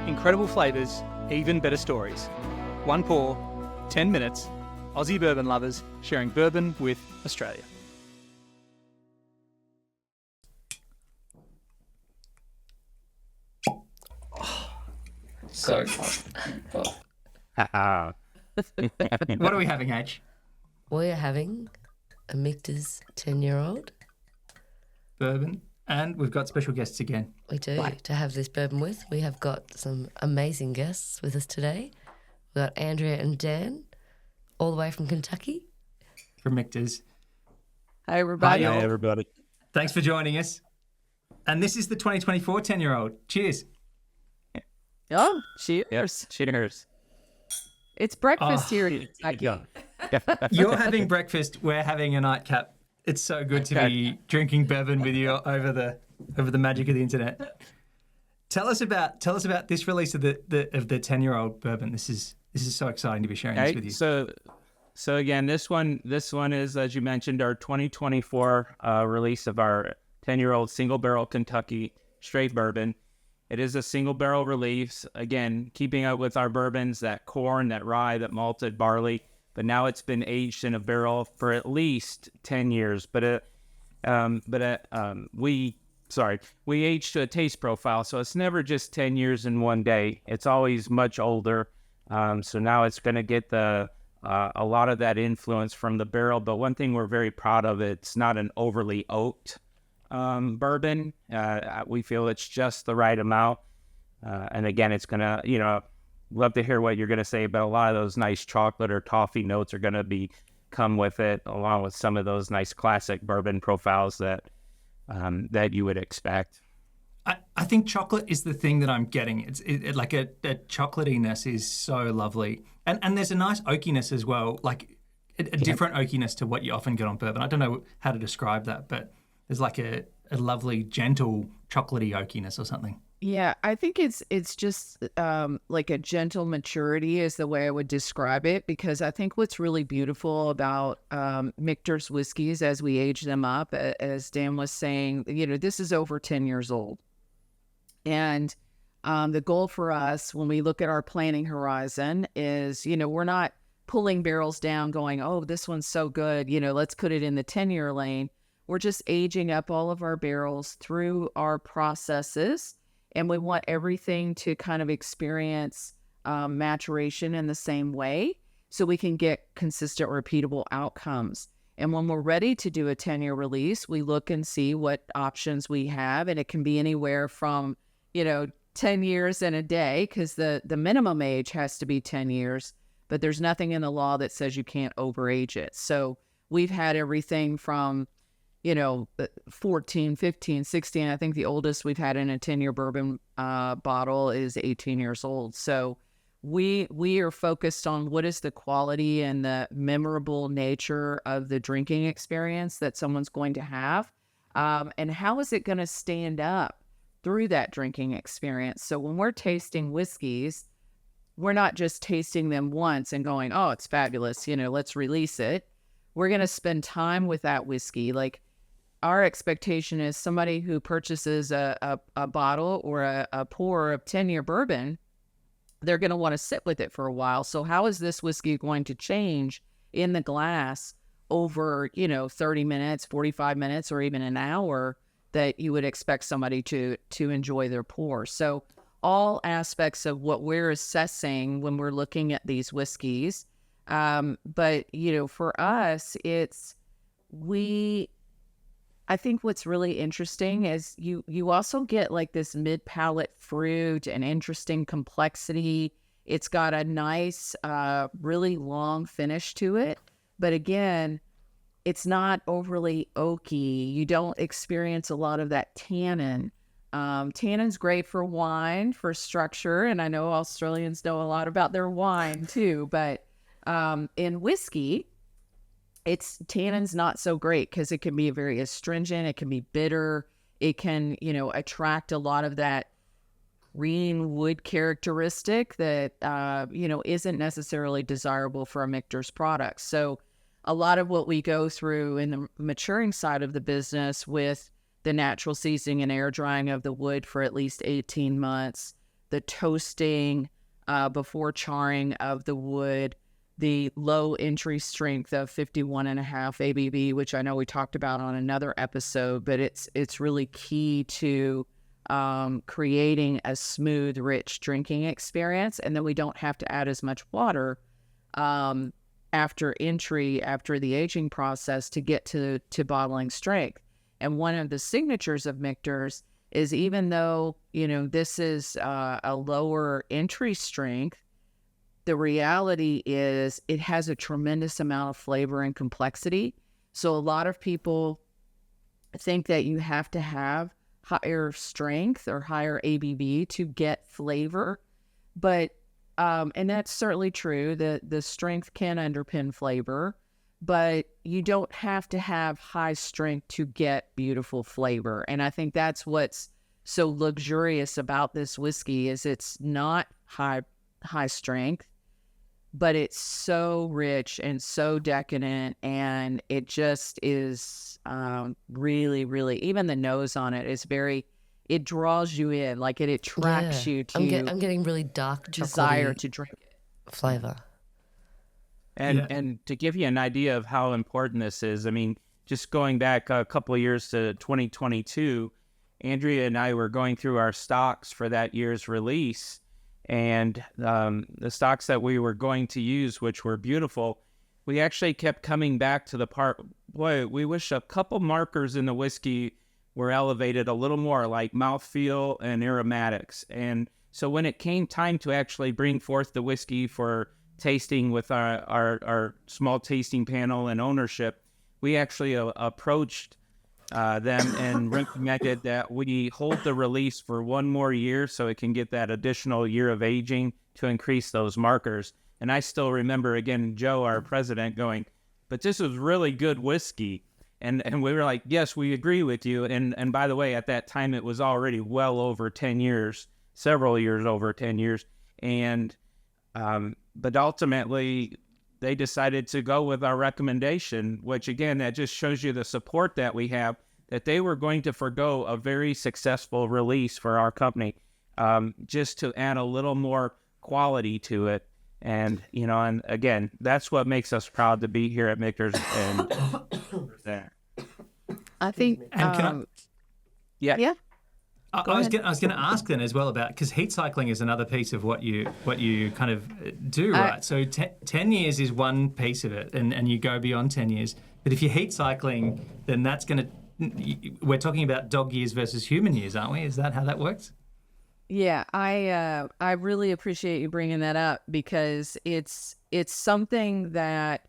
incredible flavours, even better stories. One pour, 10 minutes, Aussie bourbon lovers sharing bourbon with Australia. So, What are we having, H? we're having a Michter's 10-year-old. Bourbon. And we've got special guests again. We do. Right. To have this bourbon with, we have got some amazing guests with us today. We've got Andrea and Dan, all the way from Kentucky. From Michter's. Hi, everybody. Hi, Hey, everybody. Thanks for joining us. And this is the 2024 10-year-old. Cheers. Oh, cheers. Yes, cheers. It's breakfast Oh, here in Kentucky. You're having breakfast. We're having a nightcap. It's so good to be drinking bourbon with you over the magic of the internet. Tell us about this release of the 10-year-old bourbon. This is so exciting to be sharing this with you. So again, this one is, as you mentioned, our 2024 release of our 10-year-old single barrel Kentucky straight bourbon. It is a single barrel release, again, keeping up with our bourbons, that corn, that rye, that malted barley, but now it's been aged in a barrel for at least 10 years. But we aged to a taste profile, so it's never just 10 years in one day. It's always much older. So now it's going to get a lot of that influence from the barrel. But one thing we're very proud of, it's not an overly oaked bourbon. We feel it's just the right amount. And again, it's going to, love to hear what you're going to say about a lot of those nice chocolate or toffee notes are going to come with it, along with some of those nice classic bourbon profiles that you would expect. I think chocolate is the thing that I'm getting. It's like a chocolatiness is so lovely. And there's a nice oakiness as well, like a different oakiness to what you often get on bourbon. I don't know how to describe that, but there's like a lovely, gentle, chocolatey oakiness or something. Yeah, I think it's just like a gentle maturity is the way I would describe it, because I think what's really beautiful about Michter's whiskeys as we age them up, as Dan was saying, this is over 10 years old. And the goal for us when we look at our planning horizon is, we're not pulling barrels down going, oh, this one's so good, let's put it in the 10-year lane. We're just aging up all of our barrels through our processes. And we want everything to kind of experience maturation in the same way so we can get consistent, repeatable outcomes. And when we're ready to do a 10-year release, we look and see what options we have. And it can be anywhere from, 10 years and a day, because the minimum age has to be 10 years. But there's nothing in the law that says you can't overage it. So we've had everything from 14, 15, 16. I think the oldest we've had in a 10-year bourbon bottle is 18 years old. So we are focused on what is the quality and the memorable nature of the drinking experience that someone's going to have, and how is it going to stand up through that drinking experience. So when we're tasting whiskeys, we're not just tasting them once and going, oh, it's fabulous, let's release it. We're going to spend time with that whiskey. Like, our expectation is somebody who purchases a bottle or a pour of 10-year bourbon, they're going to want to sit with it for a while. So how is this whiskey going to change in the glass over, 30 minutes, 45 minutes, or even an hour that you would expect somebody to enjoy their pour? So all aspects of what we're assessing when we're looking at these whiskeys. But, for us, I think what's really interesting is you also get like this mid-palate fruit and interesting complexity. It's got a nice, really long finish to it. But again, it's not overly oaky. You don't experience a lot of that tannin. Tannin's great for wine, for structure. And I know Australians know a lot about their wine too. But in whiskey, tannin's not so great because it can be very astringent. It can be bitter. It can, attract a lot of that green wood characteristic that, isn't necessarily desirable for a Michter's product. So a lot of what we go through in the maturing side of the business with the natural seasoning and air drying of the wood for at least 18 months, the toasting before charring of the wood, the low entry strength of 51.5 ABV, which I know we talked about on another episode, but it's really key to creating a smooth, rich drinking experience. And then we don't have to add as much water after the aging process to get to bottling strength. And one of the signatures of Michter's is, even though, this is a lower entry strength, the reality is it has a tremendous amount of flavor and complexity. So a lot of people think that you have to have higher strength or higher ABV to get flavor. But, and that's certainly true, the strength can underpin flavor, but you don't have to have high strength to get beautiful flavor. And I think that's what's so luxurious about this whiskey, is it's not high strength, but it's so rich and so decadent, and it just is really, really, even the nose on it is it draws you in, like it attracts you to I'm getting really dark desire chocolatey to drink it. flavor. And to give you an idea of how important this is, I mean, just going back a couple of years to 2022, Andrea and I were going through our stocks for that year's release, and the stocks that we were going to use, which were beautiful, we actually kept coming back to the part, boy, we wish a couple markers in the whiskey were elevated a little more, like mouthfeel and aromatics. And so when it came time to actually bring forth the whiskey for tasting with our small tasting panel and ownership, we actually approached them and recommended that we hold the release for one more year so it can get that additional year of aging to increase those markers. And I still remember, again, Joe, our president, going, but this is really good whiskey. And we were like, yes, we agree with you. And by the way, at that time, it was already well over 10 years, several years over 10 years. And but ultimately, they decided to go with our recommendation, which, again, that just shows you the support that we have, that they were going to forgo a very successful release for our company just to add a little more quality to it. And, and again, that's what makes us proud to be here at Michter's. And I think, yeah. I was going to ask then as well about, because heat cycling is another piece of what you kind of do, right? So 10 years is one piece of it, and you go beyond 10 years. But if you're heat cycling, then that's going to, we're talking about dog years versus human years, aren't we? Is that how that works? Yeah, I really appreciate you bringing that up, because it's something that,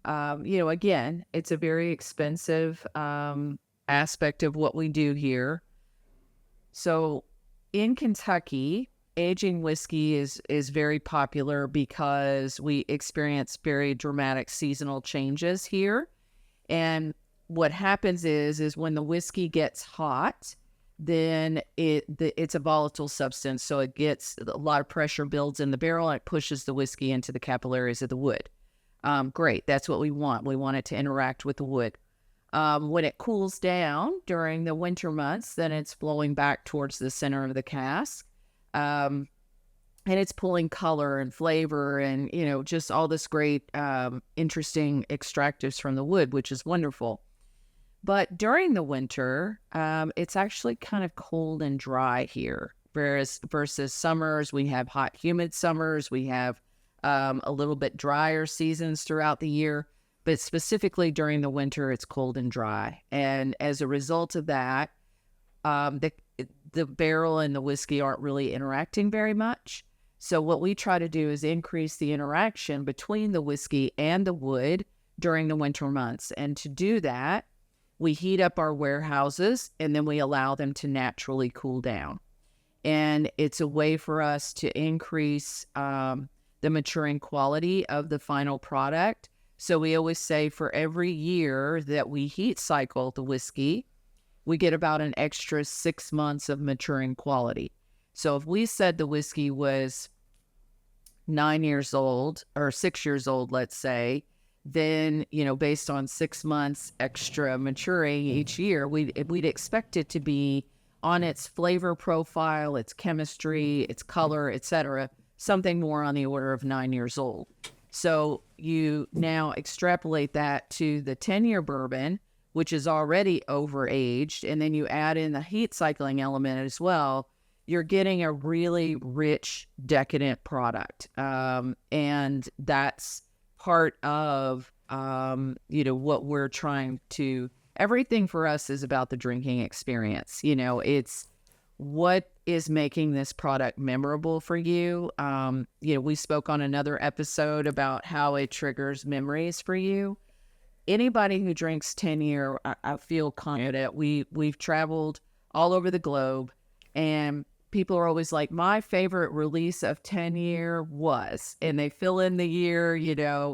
again, it's a very expensive aspect of what we do here. So in Kentucky, aging whiskey is very popular because we experience very dramatic seasonal changes here. And what happens is when the whiskey gets hot, then it's a volatile substance. So it gets a lot of pressure builds in the barrel, and it pushes the whiskey into the capillaries of the wood. Great. That's what we want. We want it to interact with the wood. When it cools down during the winter months, then it's flowing back towards the center of the cask. And it's pulling color and flavor and, just all this great, interesting extractives from the wood, which is wonderful. But during the winter, it's actually kind of cold and dry here. Versus summers, we have hot, humid summers. We have a little bit drier seasons throughout the year. But specifically during the winter, it's cold and dry. And as a result of that, the barrel and the whiskey aren't really interacting very much. So what we try to do is increase the interaction between the whiskey and the wood during the winter months. And to do that, we heat up our warehouses, and then we allow them to naturally cool down. And it's a way for us to increase the maturing quality of the final product. So we always say for every year that we heat cycle the whiskey, we get about an extra 6 months of maturing quality. So if we said the whiskey was 9 years old or 6 years old, let's say, then, based on 6 months extra maturing each year, we'd expect it to be on its flavor profile, its chemistry, its color, etc., something more on the order of 9 years old. So you now extrapolate that to the 10-year bourbon, which is already overaged, and then you add in the heat cycling element as well, you're getting a really rich, decadent product. And that's part of, what we're trying to, everything for us is about the drinking experience. It's what is making this product memorable for you. We spoke on another episode about how it triggers memories for you. Anybody who drinks 10-year, I feel confident. We've traveled all over the globe, and people are always like, my favorite release of 10-year was, and they fill in the year,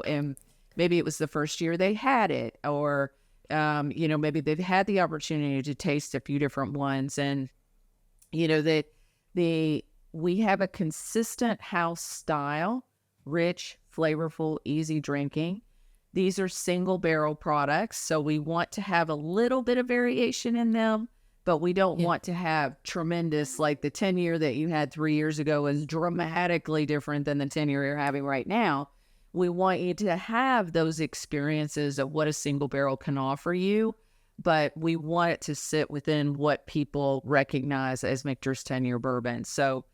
and maybe it was the first year they had it, or, maybe they've had the opportunity to taste a few different ones. And, we have a consistent house style, rich, flavorful, easy drinking. These are single barrel products, so we want to have a little bit of variation in them, but we don't want to have tremendous, like the 10-year that you had 3 years ago is dramatically different than the 10-year you're having right now. We want you to have those experiences of what a single barrel can offer you, but we want it to sit within what people recognize as Michter's 10-year bourbon. So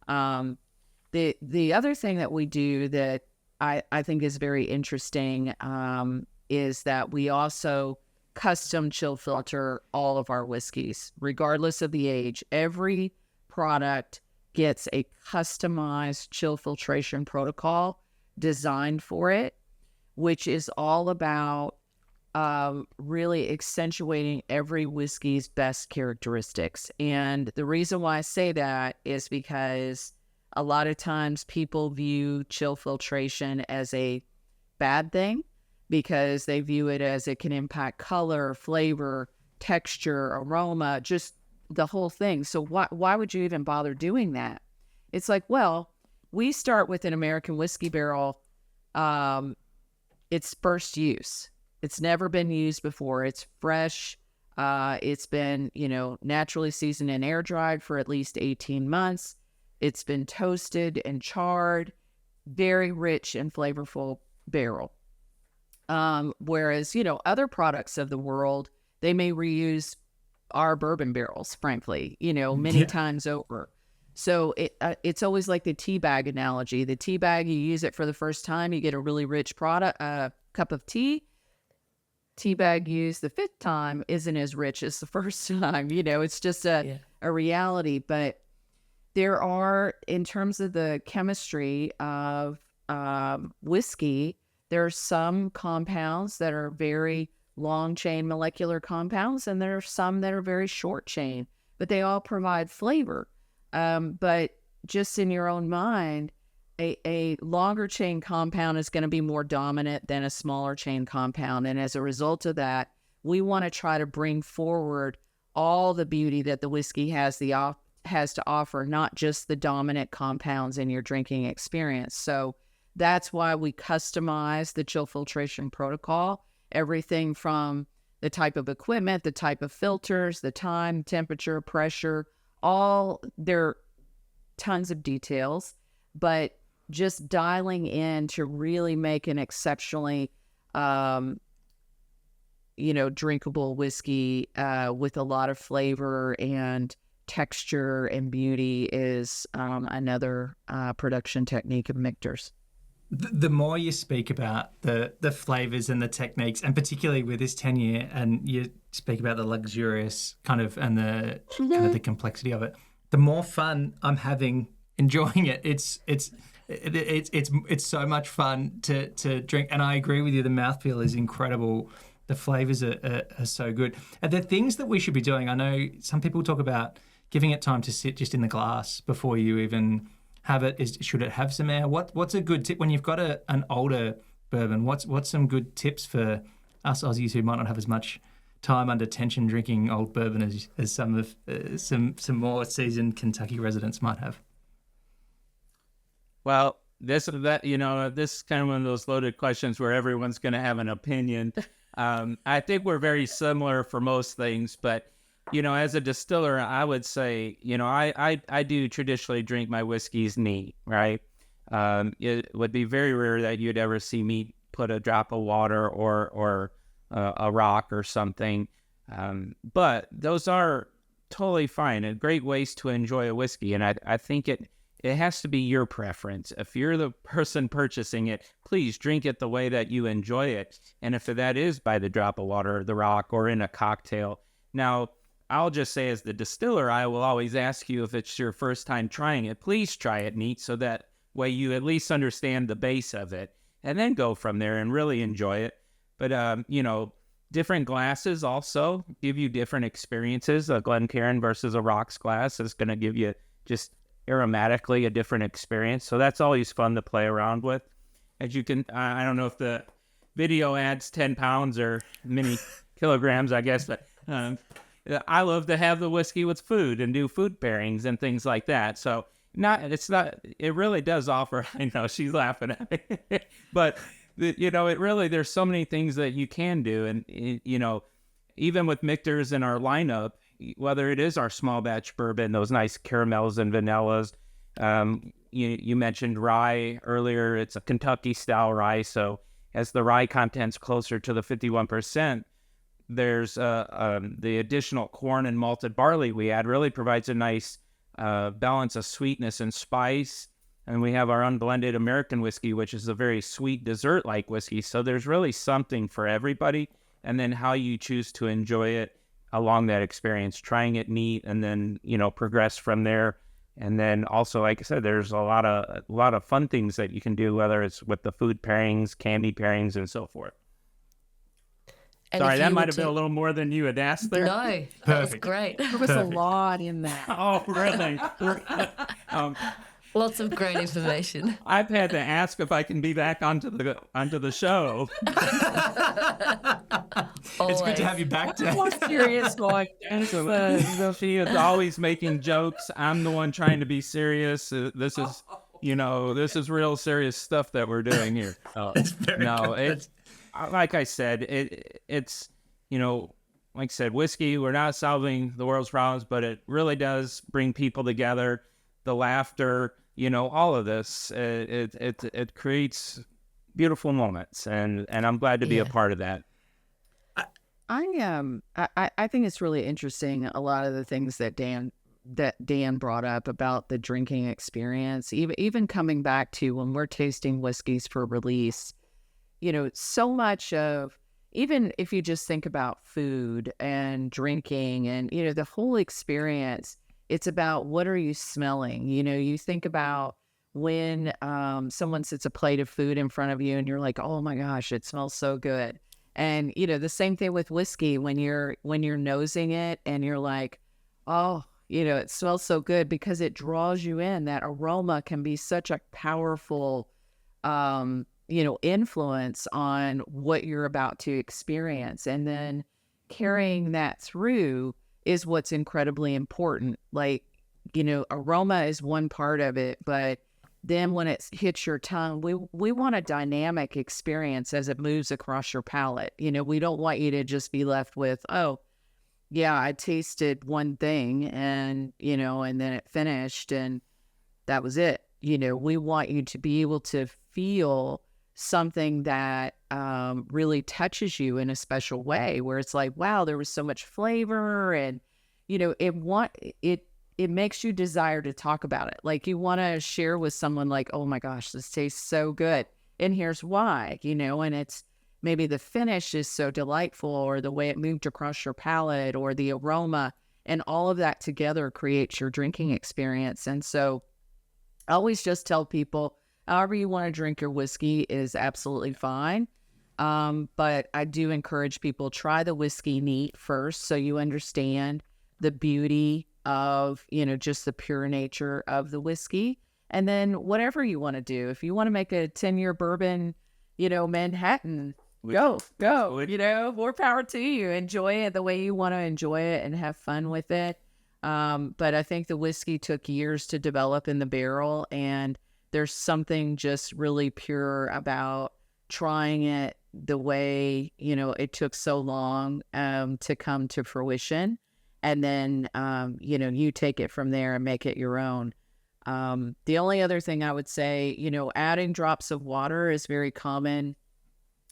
the other thing that we do that I think is very interesting is that we also custom chill filter all of our whiskeys, regardless of the age. Every product gets a customized chill filtration protocol designed for it, which is all about really accentuating every whiskey's best characteristics. And the reason why I say that is because a lot of times people view chill filtration as a bad thing because they view it as it can impact color, flavor, texture, aroma, just the whole thing. So why would you even bother doing that? It's like, well, we start with an American whiskey barrel. It's first use. It's never been used before. It's fresh. It's been, naturally seasoned and air dried for at least 18 months. It's been toasted and charred, very rich and flavorful barrel. Whereas, other products of the world, they may reuse our bourbon barrels, frankly, many times over. So it's always like the tea bag analogy. The tea bag, you use it for the first time, you get a really rich product, cup of tea. Tea bag used the fifth time isn't as rich as the first time. It's just a reality. But there are, in terms of the chemistry of whiskey, there are some compounds that are very long chain molecular compounds, and there are some that are very short chain, but they all provide flavor. But just in your own mind, a longer chain compound is going to be more dominant than a smaller chain compound. And as a result of that, we want to try to bring forward all the beauty that the whiskey has to offer, not just the dominant compounds in your drinking experience. So that's why we customize the chill filtration protocol, everything from the type of equipment, the type of filters, the time, temperature, pressure, all there are tons of details, but just dialing in to really make an exceptionally, drinkable whiskey with a lot of flavor and texture and beauty is another production technique of Michter's. The more you speak about the flavors and the techniques, and particularly with this 10-year, and you speak about the luxurious kind of and the kind of the complexity of it, the more fun I'm having enjoying it. It's so much fun to drink, and I agree with you. The mouthfeel is incredible. The flavors are so good. And the things that we should be doing, I know some people talk about giving it time to sit just in the glass before you even have it. Should it have some air? What's a good tip when you've got an older bourbon? What's some good tips for us Aussies who might not have as much time under tension drinking old bourbon as some of some more seasoned Kentucky residents might have? Well, this is kind of one of those loaded questions where everyone's going to have an opinion. I think we're very similar for most things, but as a distiller, I would say, I do traditionally drink my whiskeys neat, right? It would be very rare that you'd ever see me put a drop of water or a rock or something. But those are totally fine and great ways to enjoy a whiskey. And I think it has to be your preference. If you're the person purchasing it, please drink it the way that you enjoy it. And if that is by the drop of water, the rock, or in a cocktail. Now, I'll just say as the distiller, I will always ask you if it's your first time trying it, please try it neat so that way you at least understand the base of it and then go from there and really enjoy it. But, different glasses also give you different experiences. A Glencairn versus a rocks glass is going to give you just aromatically a different experience. So that's always fun to play around with. As you can, I don't know if the video adds 10 pounds or many kilograms, I guess, but I love to have the whiskey with food and do food pairings and things like that. So it really does offer, I know she's laughing at me, but it really, there's so many things that you can do. And, even with Michters in our lineup, whether it is our small batch bourbon, those nice caramels and vanillas, you mentioned rye earlier, it's a Kentucky style rye. So as the rye content's closer to the 51%, there's the additional corn and malted barley we add really provides a nice balance of sweetness and spice. And we have our unblended American whiskey, which is a very sweet dessert-like whiskey. So there's really something for everybody. And then how you choose to enjoy it along that experience, trying it neat, and then, progress from there. And then also, like I said, there's a lot of fun things that you can do, whether it's with the food pairings, candy pairings, and so forth. And sorry, that might have been a little more than you had asked there. No, that was great. There was a lot in that. Oh, really? Lots of great information. I've had to ask if I can be back onto the show. It's good to have you back, Dan. More serious going. She is always making jokes. I'm the one trying to be serious. This is real serious stuff that we're doing here. It's like I said, it's like I said, whiskey. We're not solving the world's problems, but it really does bring people together. The laughter, all of this, it creates beautiful moments, and I'm glad to be a part of that. I think it's really interesting, a lot of the things that Dan brought up about the drinking experience, even coming back to when we're tasting whiskeys for release, so much of, even if you just think about food and drinking and, the whole experience, it's about what are you smelling? You think about when someone sets a plate of food in front of you and you're like, oh my gosh, it smells so good. And, the same thing with whiskey, when you're nosing it and you're like, oh, it smells so good, because it draws you in. That aroma can be such a powerful, influence on what you're about to experience. And then carrying that through is what's incredibly important. Like, aroma is one part of it, but then when it hits your tongue, we want a dynamic experience as it moves across your palate. We don't want you to just be left with, oh, yeah, I tasted one thing and, and then it finished and that was it. We want you to be able to feel something that really touches you in a special way, where it's like, wow, there was so much flavor, and it makes you desire to talk about it. Like, you want to share with someone, like, oh my gosh, this tastes so good, and here's why. And it's maybe the finish is so delightful, or the way it moved across your palate, or the aroma, and all of that together creates your drinking experience. And so I always just tell people, however you want to drink your whiskey is absolutely fine. But I do encourage people, try the whiskey neat first, so you understand the beauty of, just the pure nature of the whiskey. And then whatever you want to do, if you want to make a 10-year bourbon, Manhattan, go, more power to you. Enjoy it the way you want to enjoy it and have fun with it. But I think the whiskey took years to develop in the barrel, and there's something just really pure about trying it the way, it took so long to come to fruition. and then, you take it from there and make it your own. The only other thing I would say, adding drops of water is very common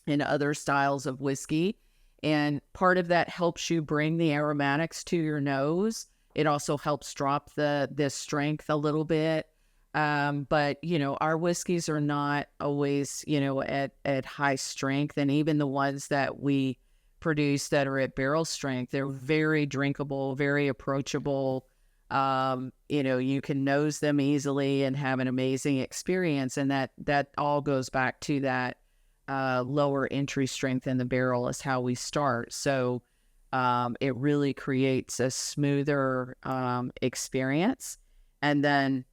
in other styles of whiskey. And part of that helps you bring the aromatics to your nose. It also helps drop the strength a little bit. But, our whiskeys are not always, at high strength. And even the ones that we produce that are at barrel strength, they're very drinkable, very approachable. You can nose them easily and have an amazing experience. And that all goes back to that lower entry strength in the barrel is how we start. So it really creates a smoother experience. And then,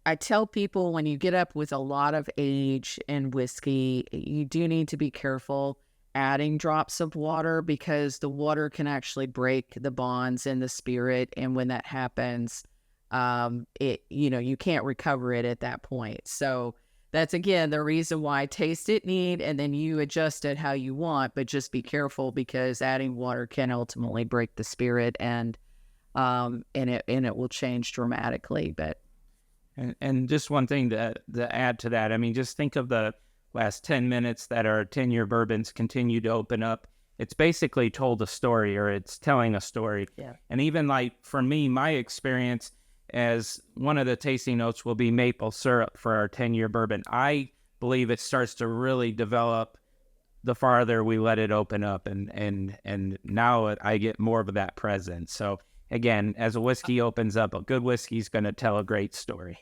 I tell people when you get up with a lot of age in whiskey, you do need to be careful adding drops of water because the water can actually break the bonds in the spirit. And when that happens, you can't recover it at that point. So that's, again, the reason why taste it neat, and then you adjust it how you want, but just be careful because adding water can ultimately break the spirit and it will change dramatically. But And just one thing to add to that, I mean, just think of the last 10 minutes that our 10-year bourbons continue to open up. It's basically told a story, or it's telling a story. Yeah. And even like for me, my experience as one of the tasting notes will be maple syrup for our 10-year bourbon. I believe it starts to really develop the farther we let it open up. And now I get more of that presence. So again, as a whiskey opens up, a good whiskey is going to tell a great story.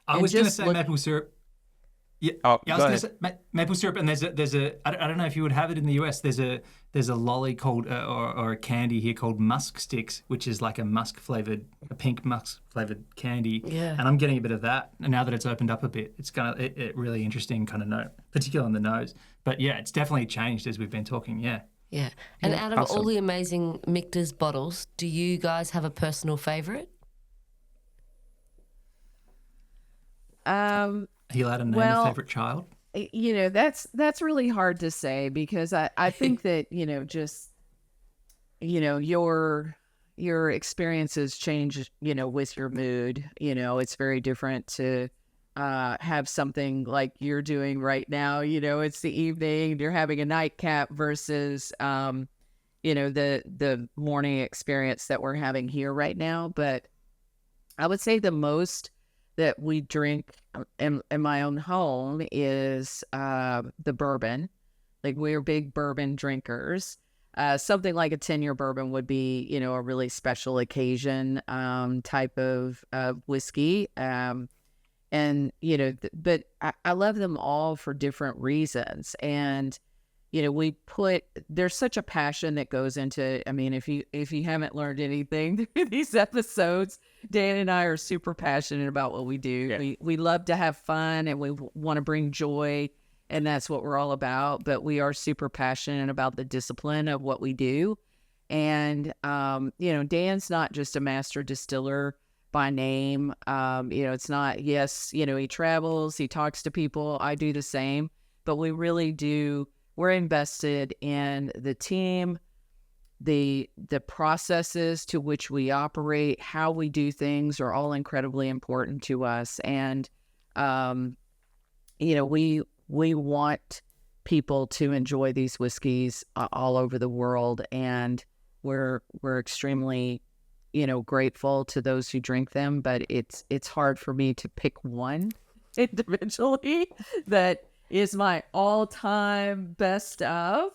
I was going to say maple syrup. Yeah, I was going to say maple syrup, and there's a I don't know if you would have it in the US. There's a lolly called or a candy here called musk sticks, which is like a pink musk flavored candy. Yeah. And I'm getting a bit of that now that it's opened up a bit. It's it really interesting kind of note, particularly on the nose. But yeah, it's definitely changed as we've been talking. Yeah. Yeah. And out of awesome. all the amazing Michter's bottles, do you guys have a personal favourite? Are you allowed to name a favorite child? That's really hard to say because I think that, your experiences change, with your mood. It's very different to have something like you're doing right now. It's the evening, you're having a nightcap versus, the morning experience that we're having here right now. But I would say the most that we drink in my own home is the bourbon. Like, we're big bourbon drinkers. Something like a 10-year bourbon would be, a really special occasion type of whiskey. But I love them all for different reasons. And, there's such a passion that goes into, I mean, if you haven't learned anything through these episodes, Dan and I are super passionate about what we do. Yeah. We love to have fun and we want to bring joy, and that's what we're all about. But we are super passionate about the discipline of what we do. And, Dan's not just a master distiller by name. It's not, yes, he travels, he talks to people. I do the same, but we really do. We're invested in the team, the processes to which we operate, how we do things are all incredibly important to us. And, we want people to enjoy these whiskeys all over the world. And we're extremely, grateful to those who drink them, but it's hard for me to pick one individually that is my all-time best of.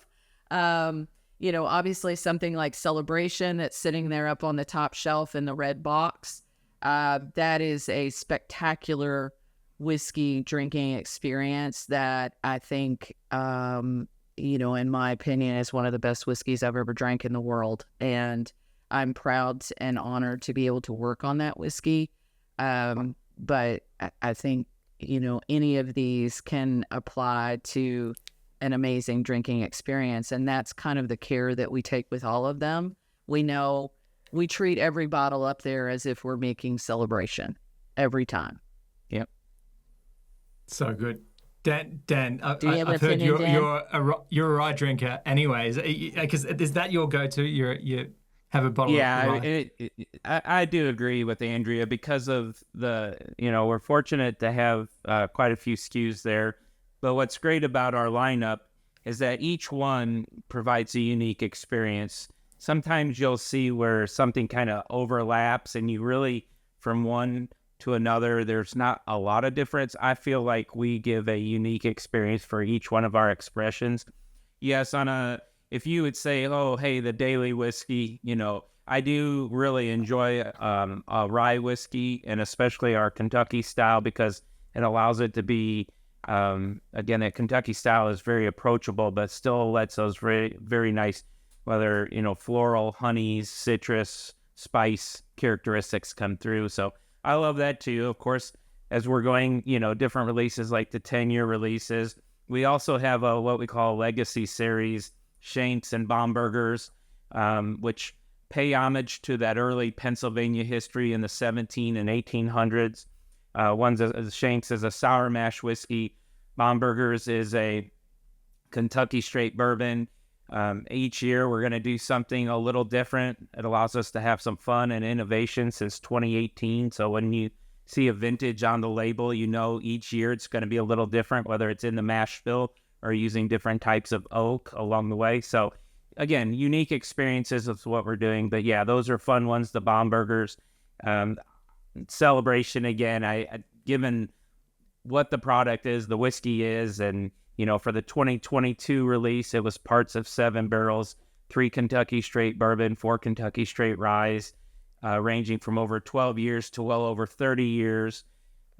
Obviously something like Celebration that's sitting there up on the top shelf in the red box. That is a spectacular whiskey drinking experience that I think, in my opinion, is one of the best whiskeys I've ever drank in the world. And I'm proud and honored to be able to work on that whiskey. But I think, any of these can apply to an amazing drinking experience. And that's kind of the care that we take with all of them. We know we treat every bottle up there as if we're making Celebration every time. Yep. So good. Dan, Do you have I've heard opinion, Dan? you're a rye drinker, anyways. Because is that your go-to? You have a bottle of rye. I do agree with Andrea because of we're fortunate to have quite a few SKUs there. But what's great about our lineup is that each one provides a unique experience. Sometimes you'll see where something kind of overlaps and you really, from one to another, there's not a lot of difference. I feel like we give a unique experience for each one of our expressions. Yes, if you would say, oh, hey, the daily whiskey, I do really enjoy a rye whiskey, and especially our Kentucky style, because it allows it to be, again, that Kentucky style is very approachable, but still lets those very, very nice, whether, floral, honeys, citrus, spice characteristics come through. So I love that too. Of course, as we're going, different releases like the 10-year releases, we also have what we call a legacy series, Shanks and Baumburgers, which pay homage to that early Pennsylvania history in the 17 and 1800s. Shanks is a sour mash whiskey. Baumburgers is a Kentucky straight bourbon. Each year we're going to do something a little different. It allows us to have some fun and innovation since 2018. So when you see a vintage on the label, each year it's going to be a little different, whether it's in the mash bill or using different types of oak along the way. So again, unique experiences is what we're doing. But yeah, those are fun ones, the Baumburgers. Celebration, again, given what the product is, the whiskey is, and for the 2022 release, it was parts of 7 barrels, 3 Kentucky straight bourbon, 4 Kentucky straight ryes, ranging from over 12 years to well over 30 years.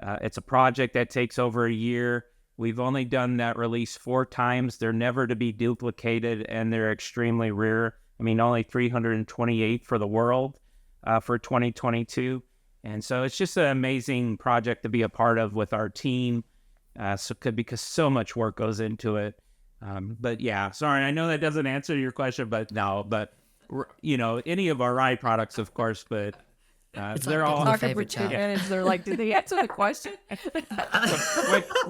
It's a project that takes over a year. We've only done that release 4 times. They're never to be duplicated, and they're extremely rare. Only 328 for the world for 2022. And so it's just an amazing project to be a part of with our team. Because so much work goes into it. But yeah, sorry, I know that doesn't answer your question, but any of our rye products, of course, but they're all talking for 2 minutes. They're like, did they answer the question?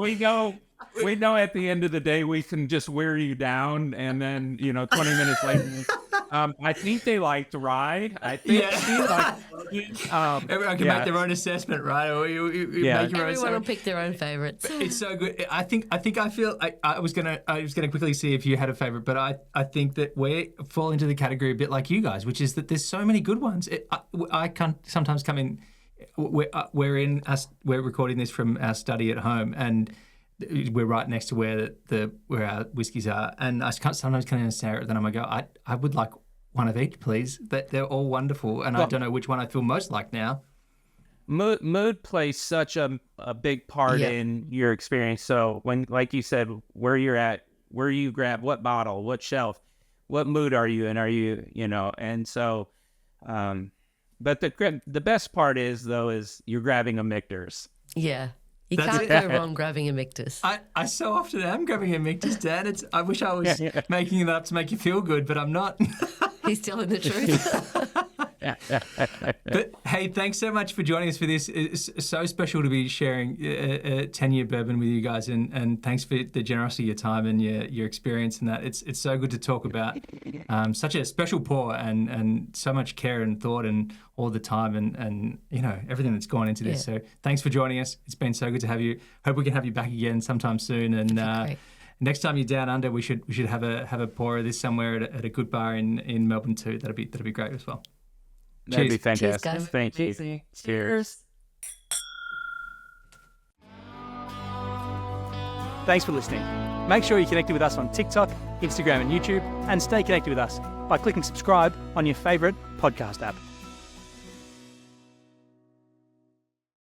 we know at the end of the day we can just wear you down, and then 20 minutes later, I think they liked rye. I think she liked. Everyone can make their own assessment, right? Or you make your own. Everyone will pick their own favorites. It's so good. I feel I was gonna quickly see if you had a favorite, but I think that we fall into the category a bit like you guys, which is that there's so many good ones. I can sometimes come in. We're recording this from our study at home, and we're right next to where our whiskies are, and I sometimes come in and stare at them and I go, I would like one of each, please. They're all wonderful, and I don't know which one I feel most like now. Mood plays such a big part in your experience. So when, like you said, where you're at, where you grab what bottle, what shelf, what mood are you in? Are you, and so, but the best part is you're grabbing a Michter's. Yeah. You can't go wrong grabbing a Michter's. I so often am grabbing a Michter's, Dan. I wish I was making it up to make you feel good, but I'm not. He's telling the truth. But hey, thanks so much for joining us for this. It's so special to be sharing a 10-year bourbon with you guys, and thanks for the generosity of your time and your experience and that. It's so good to talk about such a special pour and so much care and thought and all the time and everything that's gone into this. So thanks for joining us. It's been so good to have you. Hope we can have you back again sometime soon. And next time you're down under, we should have a pour of this somewhere at a good bar in Melbourne too. That'd be great as well. That'd be fantastic. Cheers, guys. Thank you. Cheers. Thanks for listening. Make sure you're connected with us on TikTok, Instagram and YouTube, and stay connected with us by clicking subscribe on your favourite podcast app.